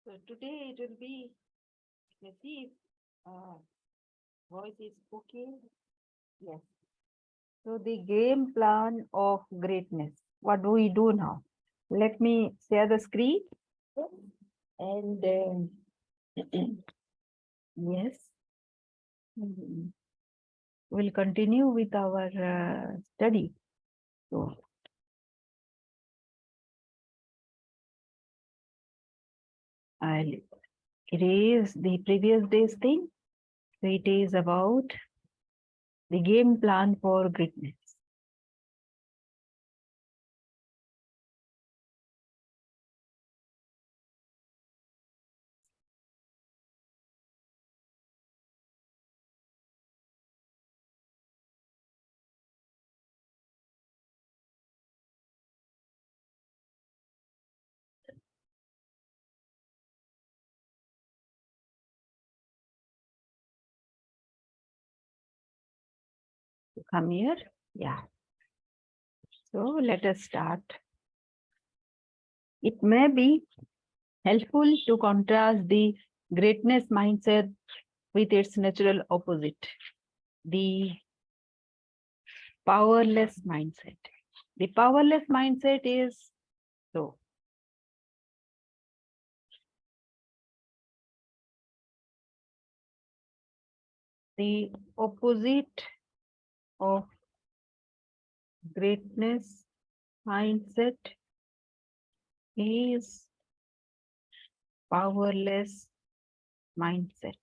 So today it will be, let's see if voice is okay. Yes. So the game plan of greatness. What do we do now? Let me share the screen and yes, we'll continue with our study. So I'll erase the previous day's thing. So it is about the game plan for greatness. Come here. Yeah. So let us start. It may be helpful to contrast the greatness mindset with its natural opposite, the powerless mindset. The powerless mindset is so. The opposite of greatness mindset is powerless mindset.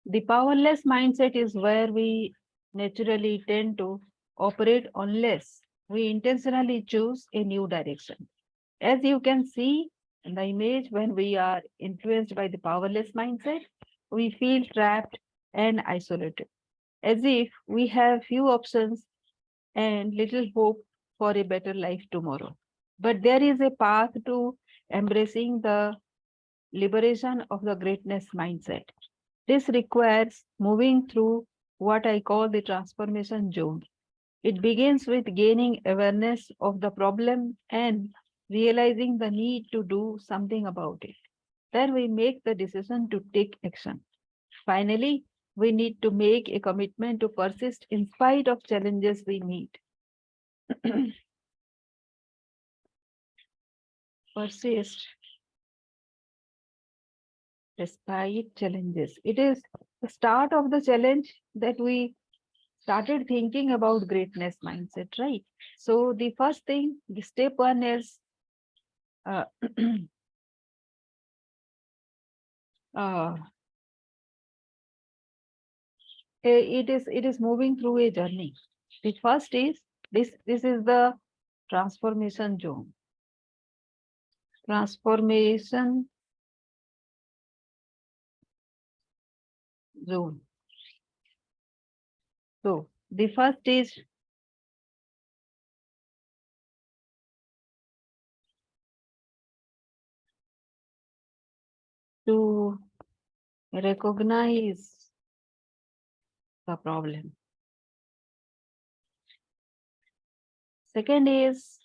The powerless mindset is where we naturally tend to operate unless we intentionally choose a new direction. As you can see in the image, when we are influenced by the powerless mindset, we feel trapped and isolated, as if we have few options and little hope for a better life tomorrow. But there is a path to embracing the liberation of the greatness mindset. This requires moving through what I call the transformation zone. It begins with gaining awareness of the problem and realizing the need to do something about it. Then we make the decision to take action. Finally, we need to make a commitment to persist in spite of challenges we meet. Persist despite challenges. It is the start of the challenge that we started thinking about greatness mindset, right? So the first thing, the step one is uh, uh, it is moving through a journey. The first is this is the transformation zone. Transformation zone. So the first is to recognize the problem. Second is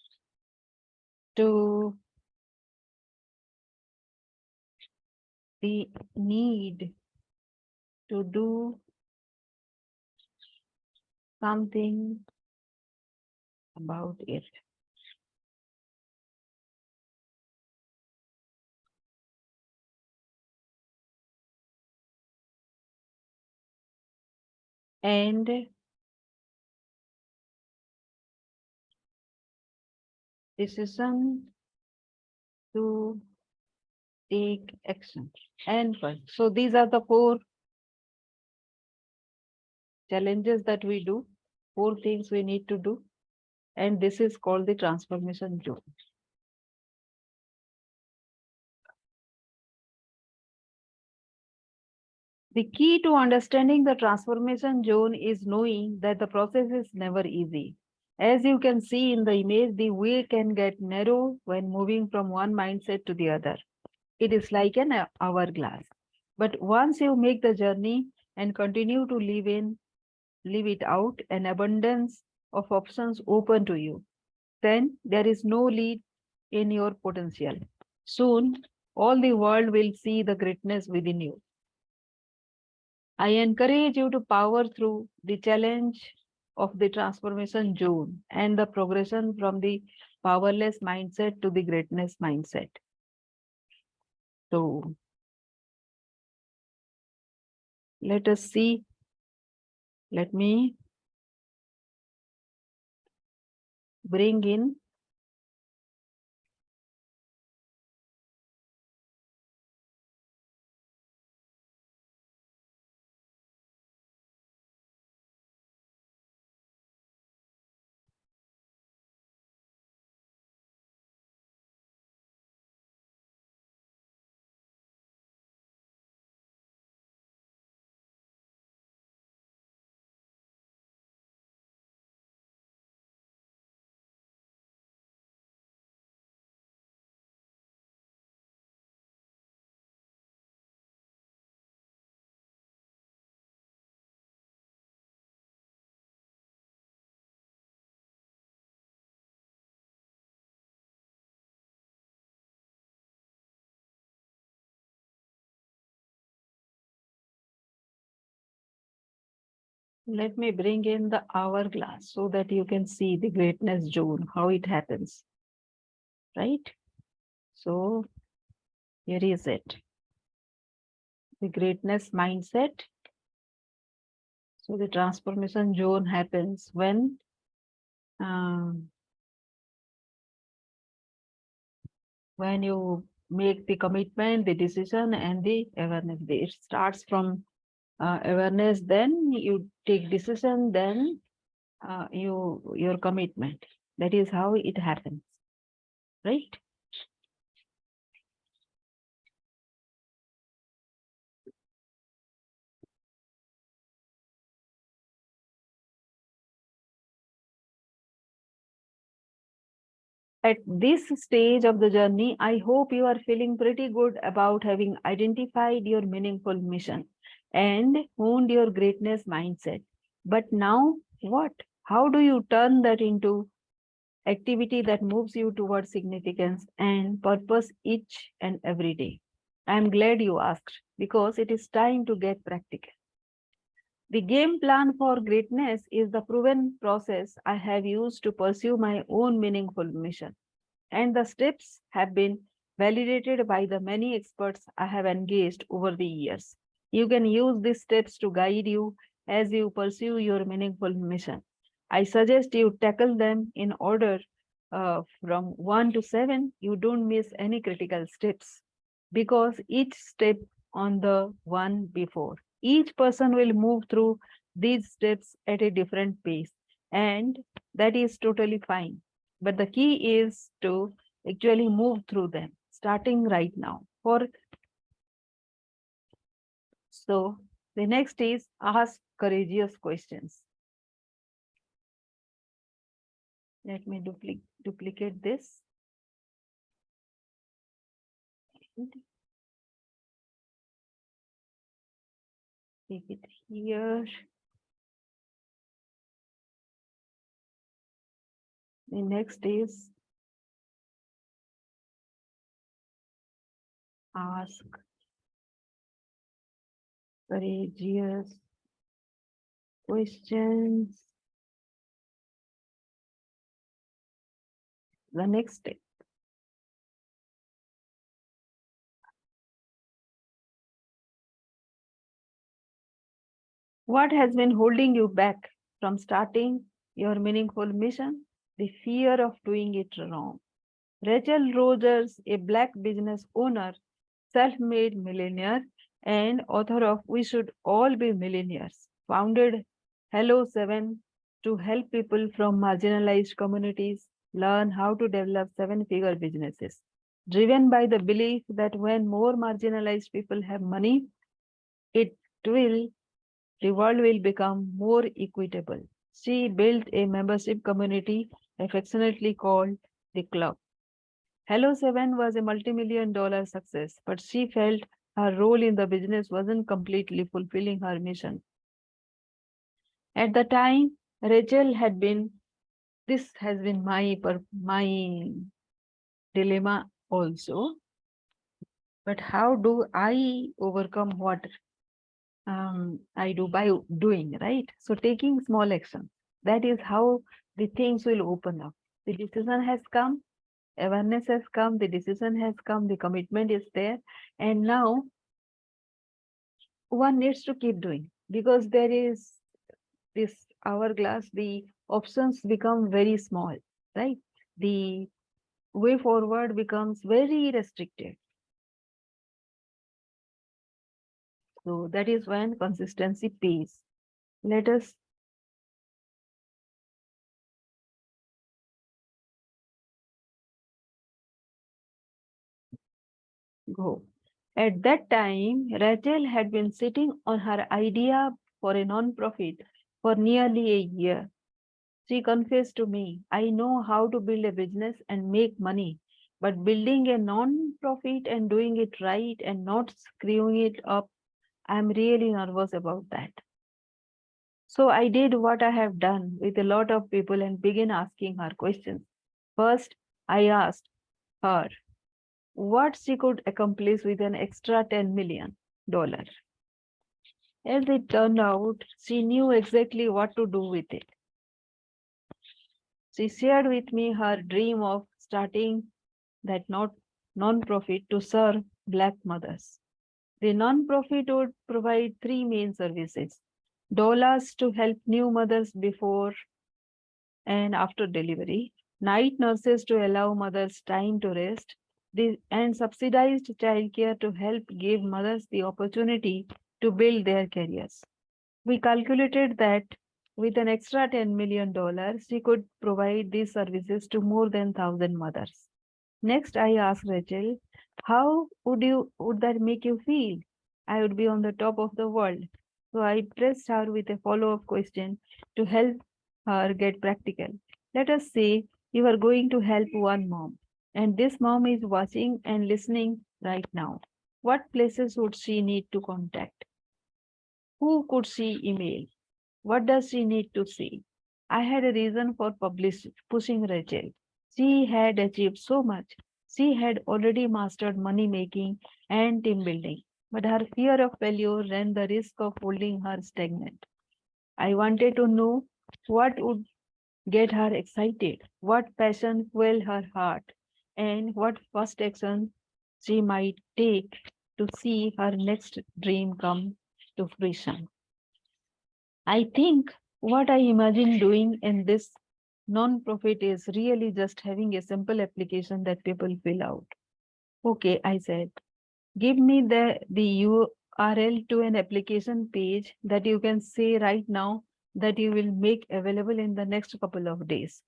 to the need to do something about it. And decision to take action. And first, so these are the four challenges that we do, four things we need to do. And this is called the transformation zone. The key to understanding the transformation zone is knowing that the process is never easy. As you can see in the image, the way can get narrow when moving from one mindset to the other. It is like an hourglass. But once you make the journey and continue to live it out, an abundance of options open to you, then there is no lead in your potential. Soon, all the world will see the greatness within you. I encourage you to power through the challenge of the transformation zone and the progression from the powerless mindset to the greatness mindset. So, let us see. Let me bring in let me bring in the hourglass so that you can see the greatness zone, how it happens, right? So here is it, the greatness mindset. So the transformation zone happens um, when you make the commitment, the decision, and the awareness. It starts from awareness, then you take decision, then your commitment. That is how it happens, right? At this stage of the journey, I hope you are feeling pretty good about having identified your meaningful mission and honed your greatness mindset. But now, what? How do you turn that into activity that moves you towards significance and purpose each and every day? I'm glad you asked because it is time to get practical. The game plan for greatness is the proven process I have used to pursue my own meaningful mission, and the steps have been validated by the many experts I have engaged over the years. You can use these steps to guide you as you pursue your meaningful mission. I suggest you tackle them in order from 1 to 7. You don't miss any critical steps because each step on the one before. Each person will move through these steps at a different pace, and that is totally fine. But the key is to actually move through them, starting right now. So the next is ask courageous questions. Let me duplicate this. Take it here. The next is ask courageous questions. The next step. What has been holding you back from starting your meaningful mission? The fear of doing it wrong. Rachel Rogers, a Black business owner, self-made millionaire, and author of We Should All Be Millionaires, founded Hello 7 to help people from marginalized communities learn how to develop seven-figure businesses. Driven by the belief that when more marginalized people have money, it will the world will become more equitable. She built a membership community affectionately called the Club. Hello 7 was a multi-million dollar success, but she felt her role in the business wasn't completely fulfilling her mission. At the time, Rachel had been This has been my dilemma also. But how do I overcome what I do by doing, right? So taking small action. That is how the things will open up. The decision has come, awareness has come, the decision has come, the commitment is there, and now one needs to keep doing because there is this hourglass, the options become very small, right? The way forward becomes very restricted. So that is when consistency pays. Let us go. At that time, Rachel had been sitting on her idea for a non-profit for nearly a year. She confessed to me, I know how to build a business and make money, but building a non-profit and doing it right and not screwing it up, I'm really nervous about that. So I did what I have done with a lot of people and began asking her questions. First, I asked her what she could accomplish with an extra $10 million. As it turned out, she knew exactly what to do with it. She shared with me her dream of starting that not non-profit to serve Black mothers. The non-profit would provide three main services: doulas to help new mothers before and after delivery, night nurses to allow mothers time to rest, and subsidized childcare to help give mothers the opportunity to build their careers. We calculated that with an extra $10 million, she could provide these services to more than 1,000 mothers. Next, I asked Rachel, how would that make you feel? I would be on the top of the world. So I pressed her with a follow-up question to help her get practical. Let us say you are going to help one mom, and this mom is watching and listening right now. What places would she need to contact? Who could she email? What does she need to say? I had a reason for pushing Rachel. She had achieved so much. She had already mastered money making and team building, but her fear of failure ran the risk of holding her stagnant. I wanted to know what would get her excited, what passion fueled her heart, and what first action she might take to see her next dream come to fruition. I think what I imagine doing in this non-profit is really just having a simple application that people fill out. Okay, I said, give me the URL to an application page that you can say right now that you will make available in the next couple of days.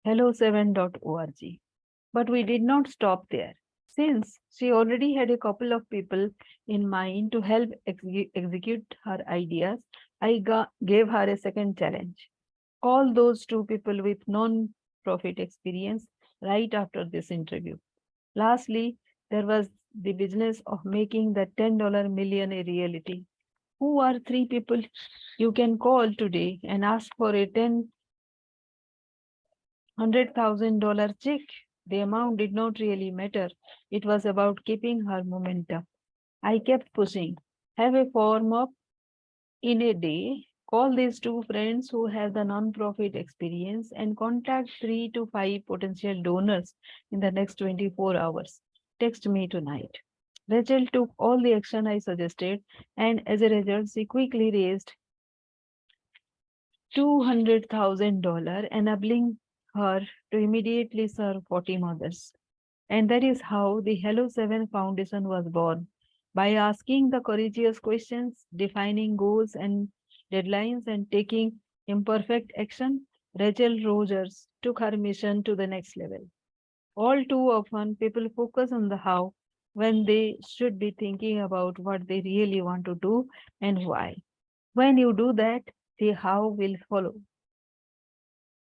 hello7.org. But we did not stop there. Since she already had a couple of people in mind to help execute her ideas, gave her a second challenge. Call those two people with non-profit experience right after this interview. Lastly, there was the business of making the $10 million a reality. Who are three people you can call today and ask for a $100,000 check? The amount did not really matter. It was about keeping her momentum. I kept pushing. Have a form up in a day. Call these two friends who have the non-profit experience and contact 3 to 5 potential donors in the next 24 hours. Text me tonight. Rachel took all the action I suggested, and as a result, she quickly raised $200,000, enabling her to immediately serve 40 mothers. And that is how the Hello 7 Foundation was born. By asking the courageous questions, defining goals and deadlines, and taking imperfect action, Rachel Rogers took her mission to the next level. All too often, people focus on the how when they should be thinking about what they really want to do and why. When you do that, the how will follow.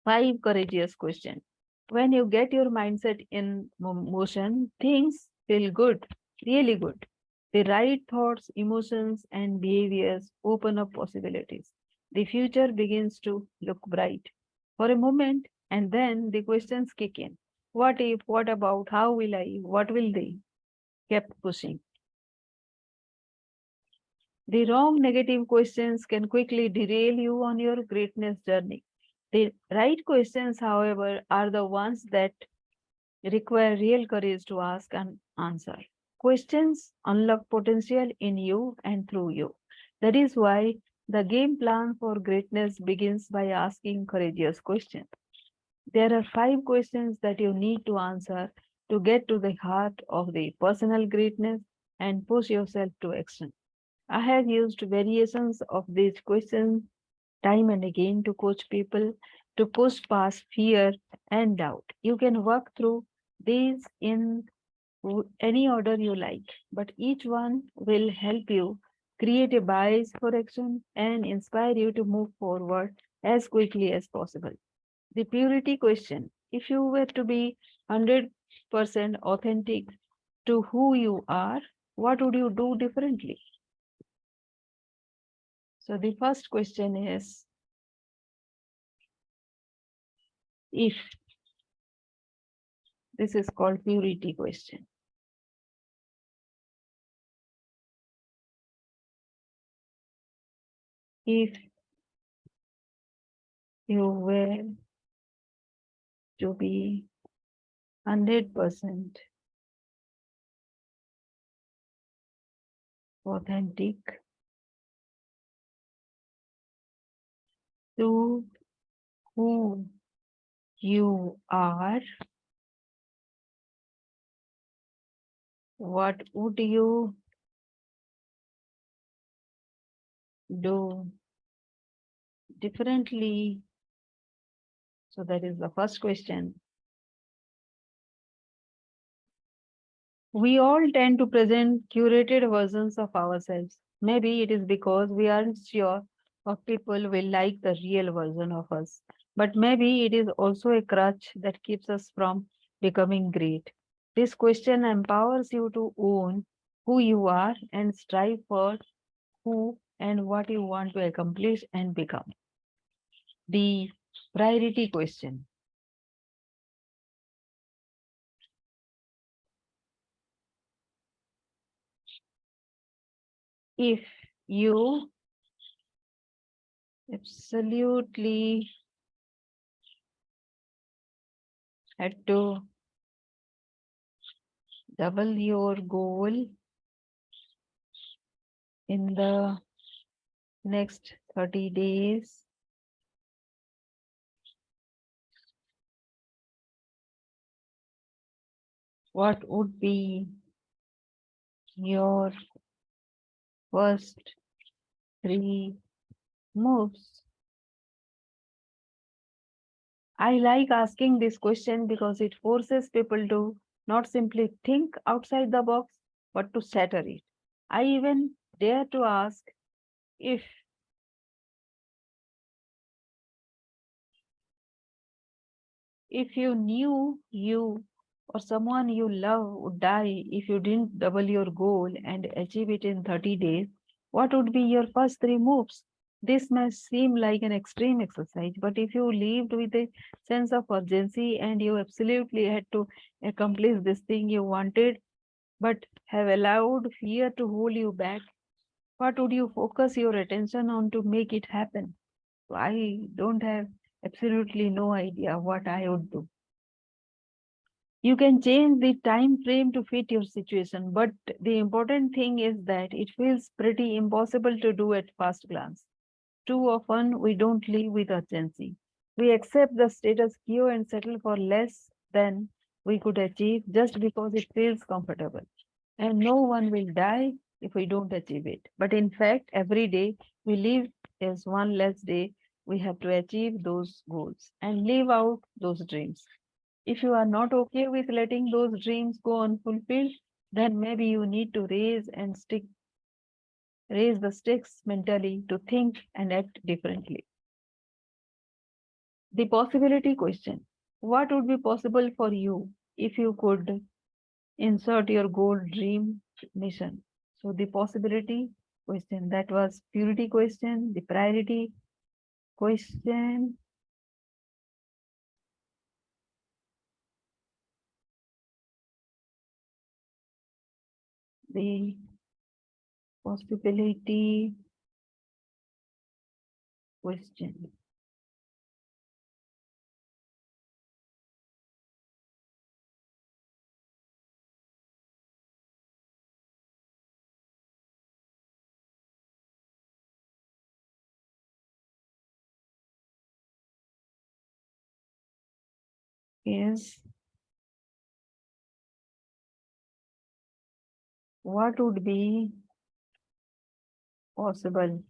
5 courageous questions. When you get your mindset in motion, things feel good, really good. The right thoughts, emotions, and behaviors open up possibilities. The future begins to look bright. For a moment, And then the questions kick in. What if, what about, how will I, what will they? Kept pushing. The wrong negative questions can quickly derail you on your greatness journey. The right questions, however, are the ones that require real courage to ask and answer. Questions unlock potential in you and through you. That is why the game plan for greatness begins by asking courageous questions. There are 5 questions that you need to answer to get to the heart of the personal greatness and push yourself to action. I have used variations of these questions time and again to coach people to push past fear and doubt. You can work through these in any order you like, but each one will help you create a bias for action and inspire you to move forward as quickly as possible. The purity question: if you were to be 100% authentic to who you are, what would you do differently? So the first question is, if this is called purity question. If you were to be 100% authentic to who you are, what would you do differently? So that is the first question. We all tend to present curated versions of ourselves. Maybe it is because we aren't sure of people will like the real version of us. But maybe it is also a crutch that keeps us from becoming great. This question empowers you to own who you are and strive for who and what you want to accomplish and become. The priority question. If you absolutely had to double your goal in the next 30 days, what would be your first 3 moves? I like asking this question because it forces people to not simply think outside the box, but to shatter it. I even dare to ask, if you knew you or someone you love would die if you didn't double your goal and achieve it in 30 days, what would be your first 3 moves? This may seem like an extreme exercise, but if you lived with a sense of urgency and you absolutely had to accomplish this thing you wanted, but have allowed fear to hold you back, what would you focus your attention on to make it happen? I don't have absolutely no idea what I would do. You can change the time frame to fit your situation, but the important thing is that it feels pretty impossible to do at first glance. Too often, we don't live with urgency. We accept the status quo and settle for less than we could achieve just because it feels comfortable. And no one will die if we don't achieve it. But in fact, every day we live is one less day we have to achieve those goals and live out those dreams. If you are not okay with letting those dreams go unfulfilled, then maybe you need to raise the stakes mentally to think and act differently. The possibility question. What would be possible for you if you could insert your goal, dream, mission? So the possibility question, that was purity question, the priority question. The possibility question is what would be possible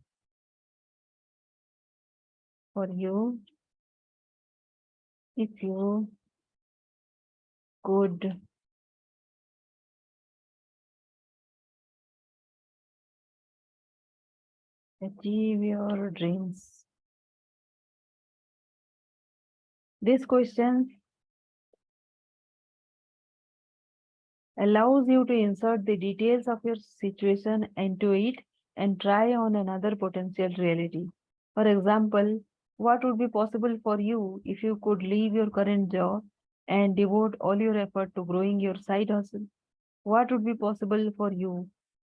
for you if you could achieve your dreams? This question allows you to insert the details of your situation into it and try on another potential reality. For example, what would be possible for you if you could leave your current job and devote all your effort to growing your side hustle? What would be possible for you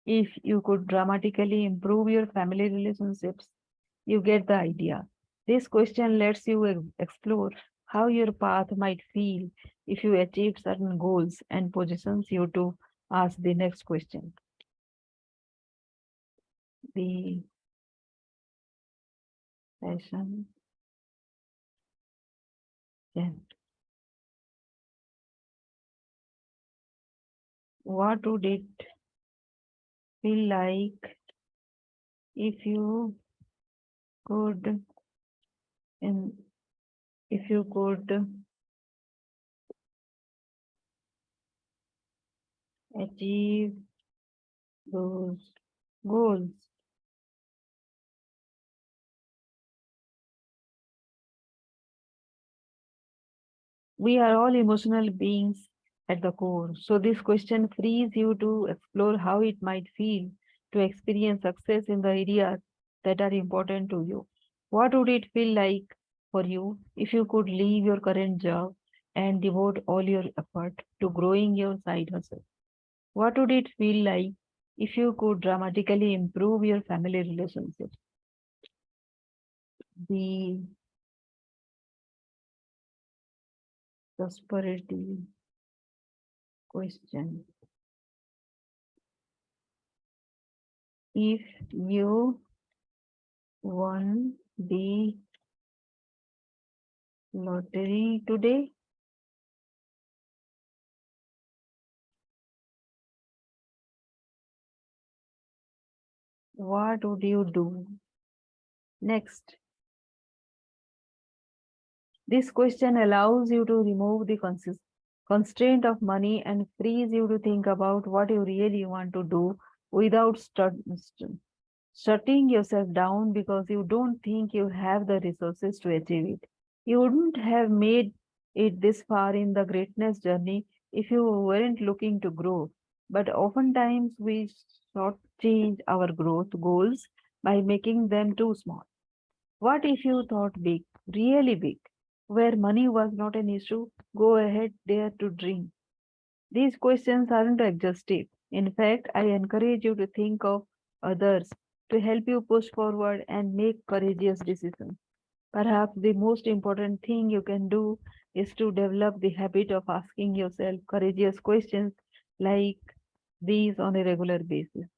if you could dramatically improve your family relationships? You get the idea. This question lets you explore how your path might feel if you achieve certain goals and positions you to ask the next question. The session 10. What would it feel like if you could in if you could achieve those goals? We are all emotional beings at the core. So this question frees you to explore how it might feel to experience success in the areas that are important to you. What would it feel like for you if you could leave your current job and devote all your effort to growing your side hustle? What would it feel like if you could dramatically improve your family relationships? The prosperity question. If you won the lottery today, what would you do next? This question allows you to remove the constraint of money and frees you to think about what you really want to do without shutting yourself down because you don't think you have the resources to achieve it. You wouldn't have made it this far in the greatness journey if you weren't looking to grow. But oftentimes we shortchange our growth goals by making them too small. What if you thought big, really big, where money was not an issue? Go ahead, dare to dream. These questions aren't exhaustive. In fact, I encourage you to think of others to help you push forward and make courageous decisions. Perhaps the most important thing you can do is to develop the habit of asking yourself courageous questions like these on a regular basis.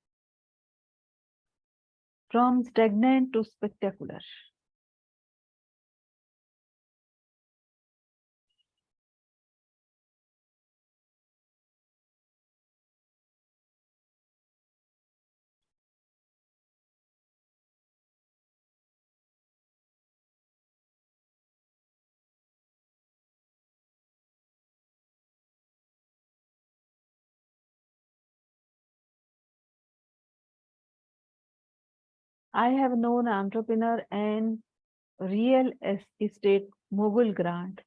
From stagnant to spectacular. I have known entrepreneur and real estate mogul Grant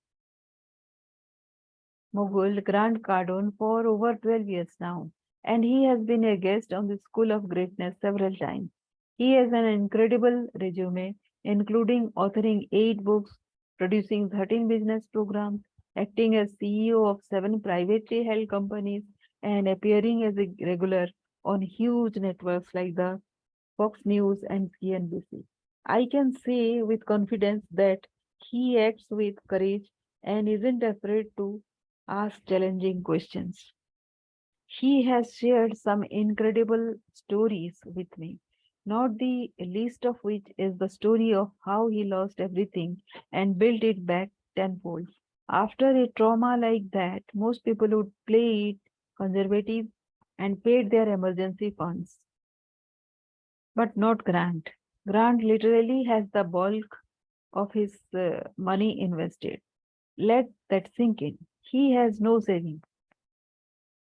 Cardone for over 12 years now, and he has been a guest on the School of Greatness several times. He has an incredible resume, including authoring 8 books, producing 13 business programs, acting as CEO of 7 privately held companies, and appearing as a regular on huge networks like the Fox News and CNBC. I can say with confidence that he acts with courage and isn't afraid to ask challenging questions. He has shared some incredible stories with me, not the least of which is the story of how he lost everything and built it back tenfold. After a trauma like that, most people would play it conservative and paid their emergency funds, but not Grant. Grant literally has the bulk of his money invested. Let that sink in. He has no savings.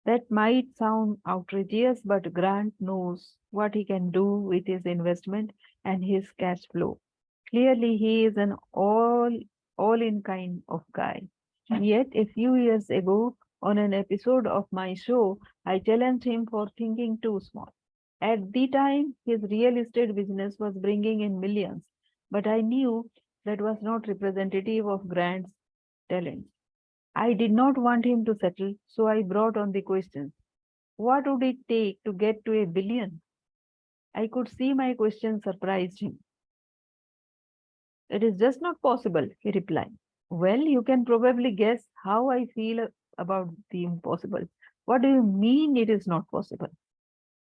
That might sound outrageous, but Grant knows what he can do with his investment and his cash flow. Clearly, he is an all in kind of guy. Yet, a few years ago, on an episode of my show, I challenged him for thinking too small. At the time, his real estate business was bringing in millions, but I knew that was not representative of Grant's talent. I did not want him to settle, so I brought on the question: what would it take to get to a billion? I could see my question surprised him. It is just not possible, he replied. Well, you can probably guess how I feel about the impossible. What do you mean it is not possible?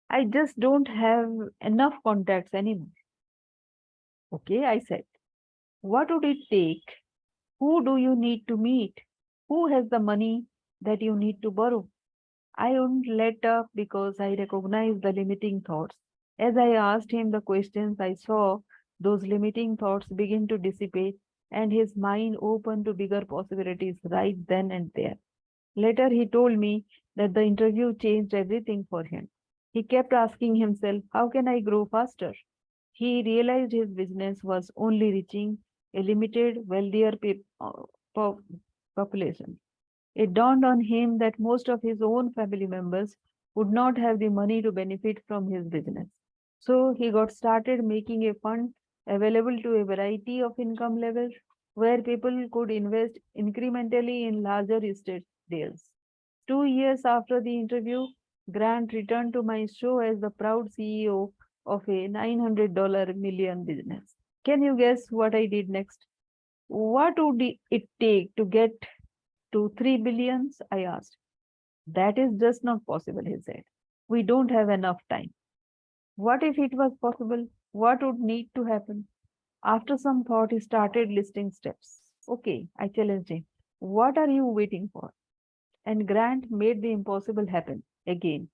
I just don't have enough contacts anymore. Okay, I said. What would it take? Who do you need to meet? Who has the money that you need to borrow? I wouldn't let up because I recognized the limiting thoughts. As I asked him the questions, I saw those limiting thoughts begin to dissipate and his mind open to bigger possibilities right then and there. Later, he told me that the interview changed everything for him. He kept asking himself, how can I grow faster? He realized his business was only reaching a limited, wealthier po- population. It dawned on him that most of his own family members would not have the money to benefit from his business. So he got started making a fund available to a variety of income levels where people could invest incrementally in larger estate deals. 2 years after the interview, Grant returned to my show as the proud CEO of a $900 million business. Can you guess what I did next? What would it take to get to 3 billions? I asked. That is just not possible, he said. We don't have enough time. What if it was possible? What would need to happen? After some thought, he started listing steps. Okay, I challenged him. What are you waiting for? And Grant made the impossible happen again.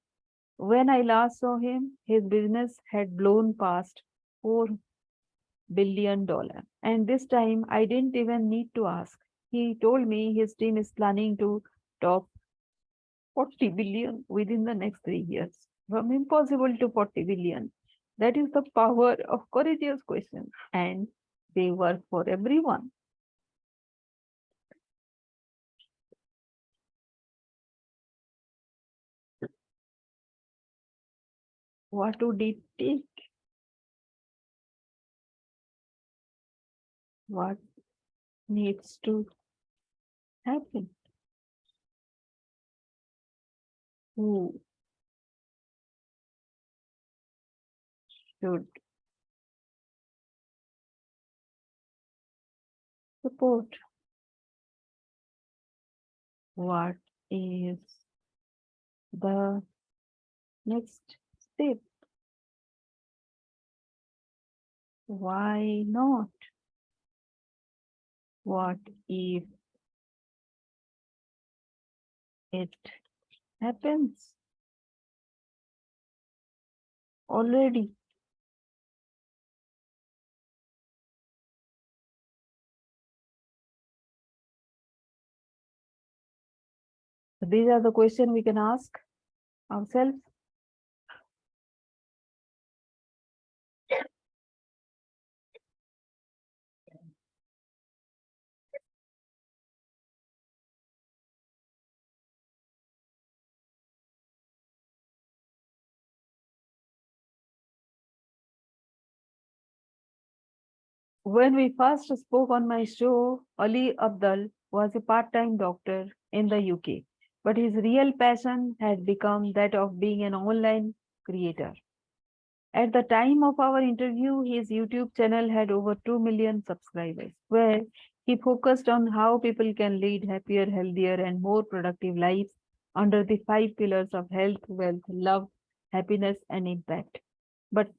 When I last saw him, his business had blown past $4 billion. And this time, I didn't even need to ask. He told me his team is planning to top 40 billion within the next 3 years. From impossible to 40 billion. That is the power of courageous questions. And they work for everyone. What would it take? What needs to happen? Who should support? What is the next step? Why not? What if it happens already? So these are the questions we can ask ourselves. When we first spoke on my show, Ali Abdal was a part-time doctor in the UK, but his real passion had become that of being an online creator. At the time of our interview, his YouTube channel had over 2 million subscribers, where he focused on how people can lead happier, healthier, and more productive lives under the five pillars of health, wealth, love, happiness, and impact. But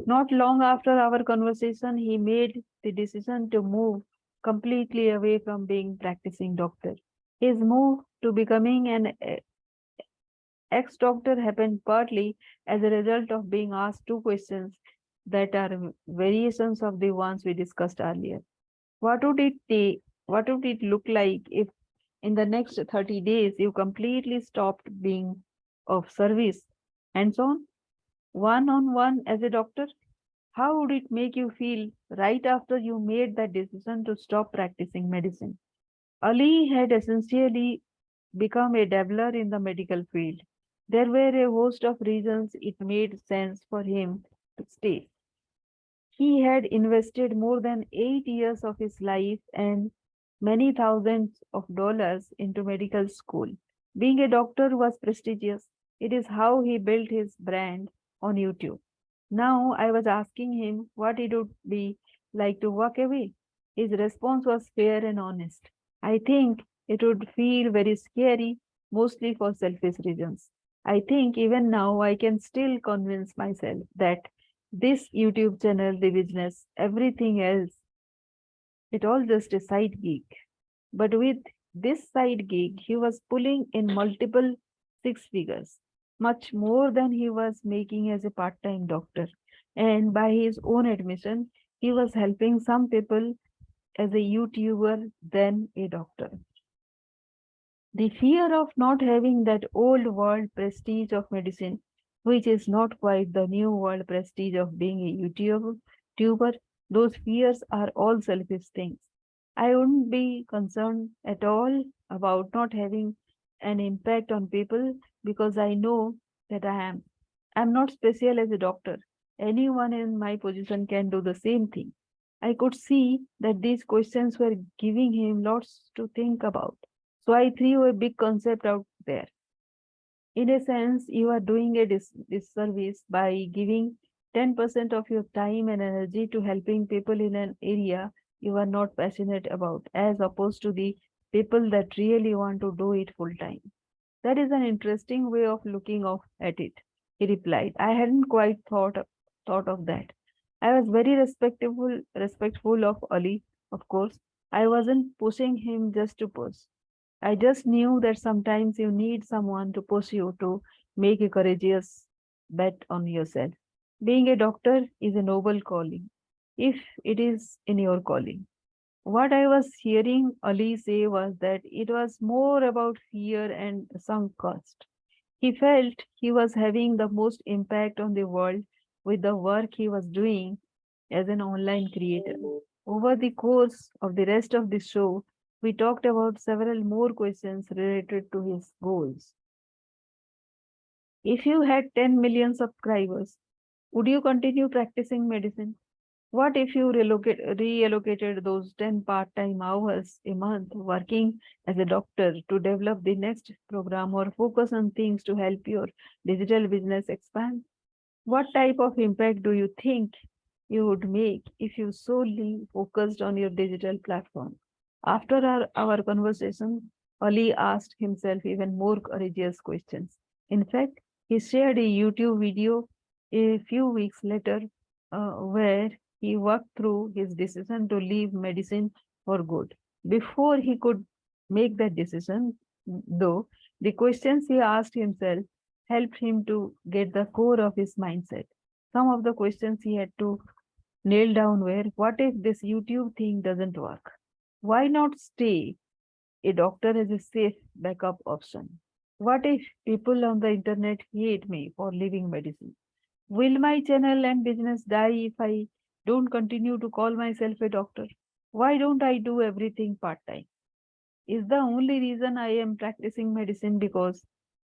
not long after our conversation, he made the decision to move completely away from being practicing doctor. His move to becoming an ex-doctor happened partly as a result of being asked two questions that are variations of the ones we discussed earlier. What would it take? What would it look like if in the next 30 days you completely stopped being of service, hands-on, one-on-one as a doctor? How would it make you feel right after you made that decision to stop practicing medicine? Ali had essentially become a dabbler in the medical field. There were a host of reasons it made sense for him to stay. He had invested more than 8 years of his life and many thousands of dollars into medical school. Being a doctor was prestigious. It is how he built his brand on YouTube. Now I was asking him what it would be like to walk away. His response was fair and honest. I think it would feel very scary, mostly for selfish reasons. I think even now I can still convince myself that this YouTube channel, the business, everything else, it all just a side gig. But with this side gig, he was pulling in multiple six figures, much more than he was making as a part-time doctor. And by his own admission, he was helping some people as a YouTuber than a doctor. The fear of not having that old world prestige of medicine, which is not quite the new world prestige of being a YouTuber, those fears are all selfish things. I wouldn't be concerned at all about not having an impact on people because I know that I am. I'm not special as a doctor. Anyone in my position can do the same thing. I could see that these questions were giving him lots to think about. So I threw a big concept out there. In a sense, you are doing a disservice by giving 10% of your time and energy to helping people in an area you are not passionate about, as opposed to the people that really want to do it full time. That is an interesting way of looking at it, he replied. I hadn't quite thought of that. I was very respectful of Ali, of course. I wasn't pushing him just to push. I just knew that sometimes you need someone to push you to make a courageous bet on yourself. Being a doctor is a noble calling, if it is in your calling. What I was hearing Ali say was that it was more about fear and sunk cost. He felt he was having the most impact on the world with the work he was doing as an online creator. Over the course of the rest of the show, we talked about several more questions related to his goals. If you had 10 million subscribers, would you continue practicing medicine? What if you reallocated those 10 part-time hours a month working as a doctor to develop the next program or focus on things to help your digital business expand? What type of impact do you think you would make if you solely focused on your digital platform? After our conversation, Ali asked himself even more courageous questions. In fact, he shared a YouTube video a few weeks later where he walked through his decision to leave medicine for good. Before he could make that decision, though, the questions he asked himself helped him to get the core of his mindset. Some of the questions he had to nail down were, what if this YouTube thing doesn't work? Why not stay a doctor as a safe backup option? What if people on the internet hate me for leaving medicine? Will my channel and business die if I don't continue to call myself a doctor? Why don't I do everything part time? Is the only reason I am practicing medicine because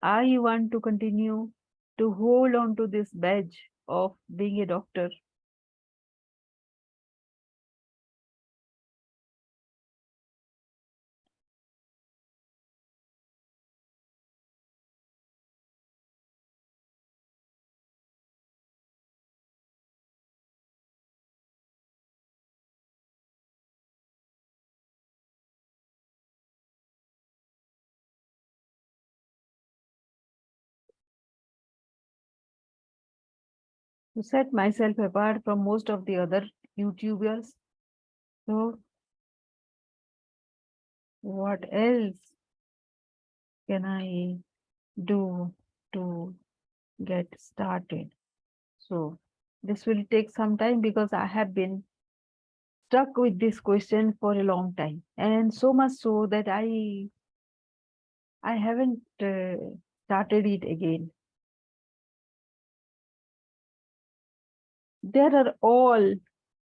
I want to continue to hold on to this badge of being a doctor? to set myself apart from most of the other YouTubers. So, what else can I do to get started? So, this will take some time because I have been stuck with this question for a long time, and so much so that I haven't started it again. There are all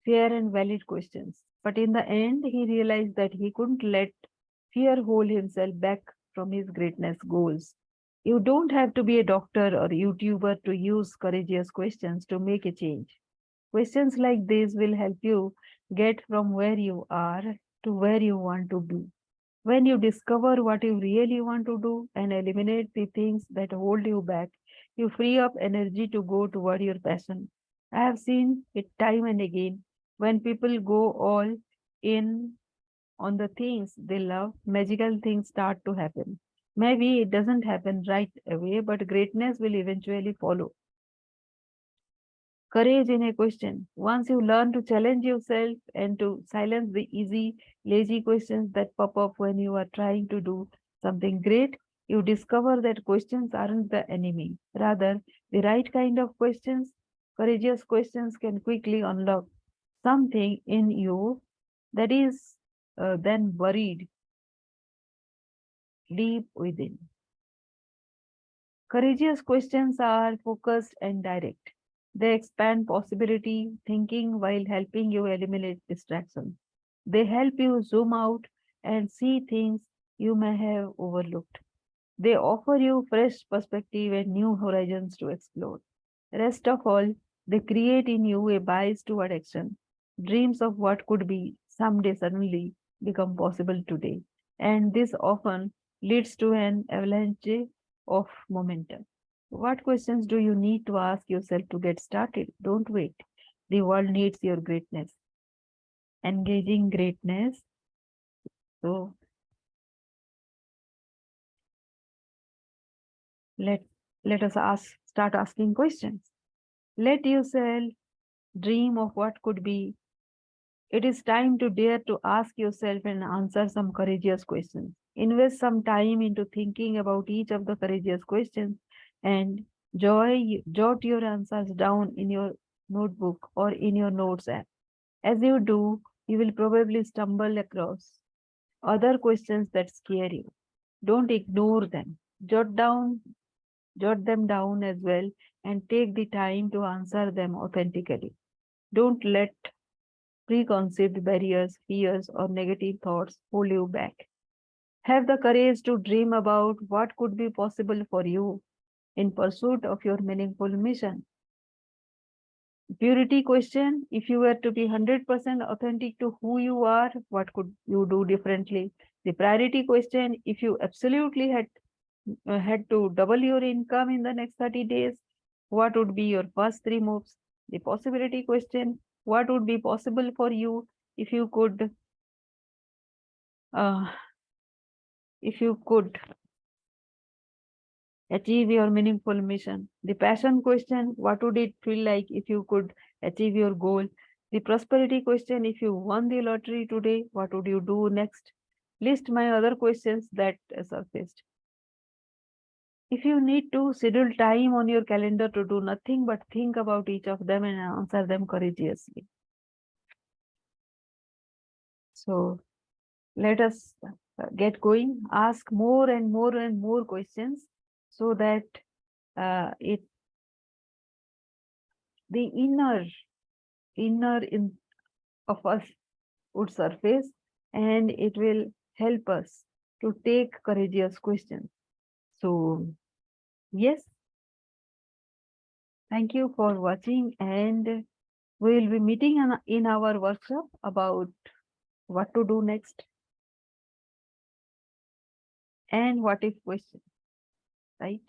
fair and valid questions, but in the end, he realized that he couldn't let fear hold himself back from his greatness goals. You don't have to be a doctor or YouTuber to use courageous questions to make a change. Questions like these will help you get from where you are to where you want to be. When you discover what you really want to do and eliminate the things that hold you back, you free up energy to go toward your passion. I have seen it time and again. When people go all in on the things they love, magical things start to happen. Maybe it doesn't happen right away, but greatness will eventually follow. Courage in a question. Once you learn to challenge yourself and to silence the easy, lazy questions that pop up when you are trying to do something great, you discover that questions aren't the enemy. Rather, the right kind of questions, courageous questions, can quickly unlock something in you that is then buried deep within. Courageous questions are focused and direct. They expand possibility thinking while helping you eliminate distractions. They help you zoom out and see things you may have overlooked. They offer you fresh perspective and new horizons to explore. Rest of all, they create in you a bias toward action. Dreams of what could be someday suddenly become possible today. And this often leads to an avalanche of momentum. What questions do you need to ask yourself to get started? Don't wait. The world needs your greatness. Engaging greatness. So let let us start asking questions. Let yourself dream of what could be. It is time to dare to ask yourself and answer some courageous questions. Invest some time into thinking about each of the courageous questions and jot your answers down in your notebook or in your notes app. As you do, you will probably stumble across other questions that scare you. Don't ignore them. Jot them down as well and take the time to answer them authentically. Don't let preconceived barriers, fears, or negative thoughts hold you back. Have the courage to dream about what could be possible for you in pursuit of your meaningful mission. Purity question: if you were to be 100% authentic to who you are, what could you do differently? The priority question: if you absolutely had to double your income in the next 30 days, what would be your first three moves? The possibility question: what would be possible for you if you could uh, if you could achieve your meaningful mission? The passion question: what would it feel like if you could achieve your goal? The prosperity question: if you won the lottery today, what would you do next? List my other questions that surfaced. If you need to schedule time on your calendar to do nothing but think about each of them and answer them courageously. So let us get going, ask more and more and more questions so that it the inner in of us would surface and it will help us to take courageous questions. So yes, thank you for watching, and we will be meeting in our workshop about what to do next and what if question, right?